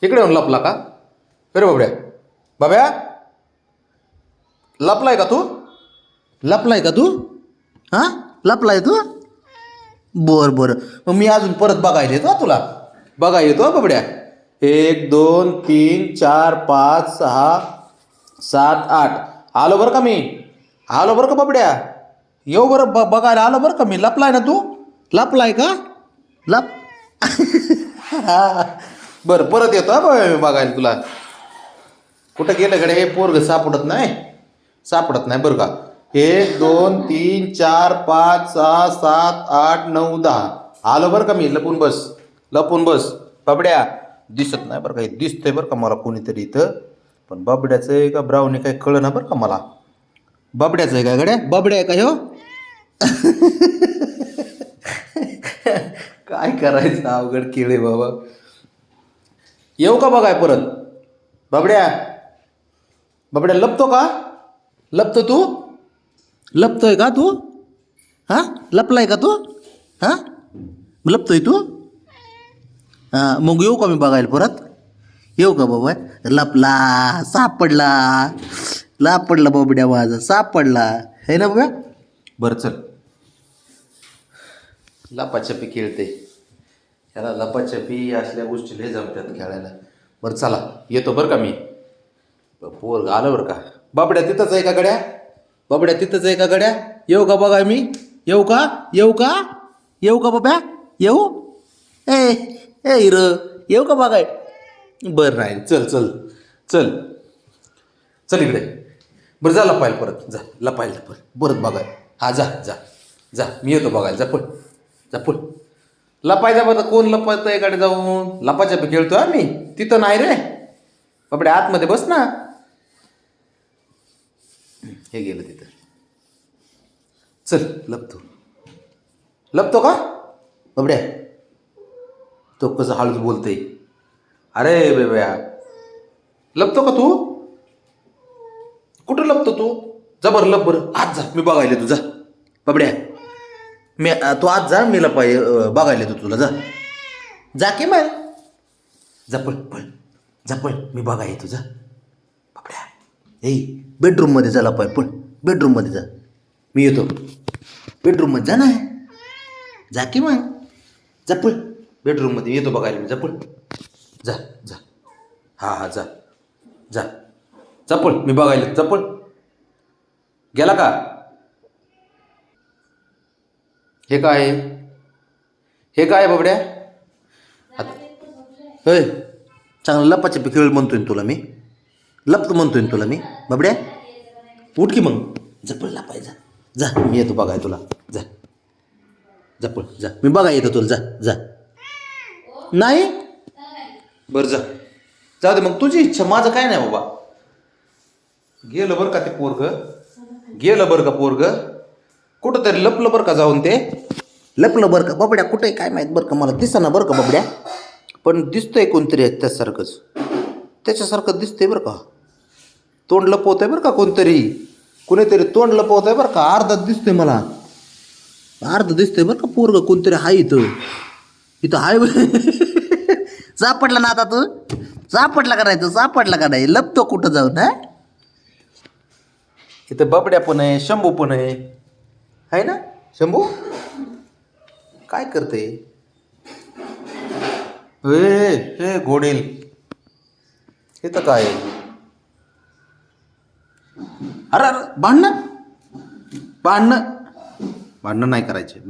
इकडे येऊन लपला का? अरे बाबड्या, बाब्या लपलाय का तू? लपलाय का तू? हा, लपलाय तू? बर, मग मी अजून परत बघायला येतो तुला. बघायला येतो बाबड्या. 1 2 3 4 5 6 7 8 आलो बरं का मी. आलो बरं का बाबड्या. येऊ बरं बघायला आलो बरं का मी. लपलाय ना तू? लपलाय का? लप बरं परत येतो हा मी बघायला तुला. कुठं गेलं कडे हे पोरग सापडत नाही बरं का. 1 2 3 4 5 6 7 8 9 10 आलो बरं का मी. लपून बस बाबड्या. दिसत नाही बरं का. हे दिसतंय बरं का मला कोणीतरी इथं. पण बाबड्याचं आहे का ब्राऊनी काही कळलं ना बरं का मला. बाबड्याचं आहे का गड्या? बाबड्या आहे का ह्यो? काय करायचं अवघड केळे बाबा. येऊ का बघाय परत? बाबड्या लपतो का? लपतो तू? लपतोय का तू? हा, लपलाय का तू? हा, लपतोय तू? हा, मग येऊ का मी बघायला परत? येऊ का बाबा? लपला, सापडला बाबड्या माझा, सापडला है ना बाबा. बरं चल, लपाछपी खेळते. ह्याला लपाछपी असल्या गोष्टी लय जमतात खेळायला. बरं चला येतो बरं का मी. पोरग आलं बरं का. बाबड्या तिथंच आहे का गड्या? बाबड्या तिथंच आहे का गड्या? येऊ का बघा मी? येऊ का बाब्या? येऊ? ए हिरो, येऊ का बघाय? बरं नाही, चल इकडे. बरं जा लपायला परत. जा लपायला परत बघाय. हा जा मी येतो बघायला. जा पुढ लपायचा. बरं कोण लपायचं एकडे जाऊन? लपाछपी खेळतोय आम्ही. तिथं नाही रे बाबड्या. आतमध्ये बस ना. हे गेलं तिथं. चल लपतो का बाबड्या? तो कसं हळूच बोलतोय. अरे बेब्या, लपतो का तू? कुठं लपतो तू? जा बरं लप बरं. आज जा, मी बघायला तू. जा बाबड्या, तू आज जा. मी बघायला तू तुला. जा की मग. जा पळ मी बघाय तू. जा बाबड्या. बेडरूममध्ये जा लपाय. बेडरूममध्ये जा. मी येतो. बेडरूममध्ये जा ना. जा की मग. जा पळ बेडरूममध्ये. येतो बघायला मी. जा पळ. जा हा जा पळ. मी बघायला. जा पळ. गेला का? हे काय बाबड्या? होय, चांगलं लपाछपी खेळ म्हणतोय तुला मी. लपतो म्हणतोय तुला मी बाबड्या. उठ की मग. जा पळ लपाय. जा मी येतो बघाय तुला. जा पळ. जा मी बघा येतो तुला. जा नाही. बरं जाऊ दे मग, तुझी इच्छा. माझं काय नाही बाबा. गेलं बरं का ते पोरग. कुठं तरी लपलं बरं का जाऊन. ते लपलं बरं का बाबड्या. कुठे काय माहीत बरं का. मला दिसेना बरं का बाबड्या. पण दिसतंय कोणतरी त्याच्यासारखं दिसतंय बरं का. तोंड लपवतंय बरं का कुणीतरी तोंड लपवतंय बरं का. अर्धा दिसतंय मला. बरं का पोरग. कोणतरी हाय इथं हाय. सापडला ना आता तू? सापडला का नाही? लपतो कुठं जाऊन? हा, इथं बाबड्या पण आहे, शंभू पण आहे ना. शंभू काय करते? हे घोडेल. इथं काय? अरे भांडणं नाही करायचे.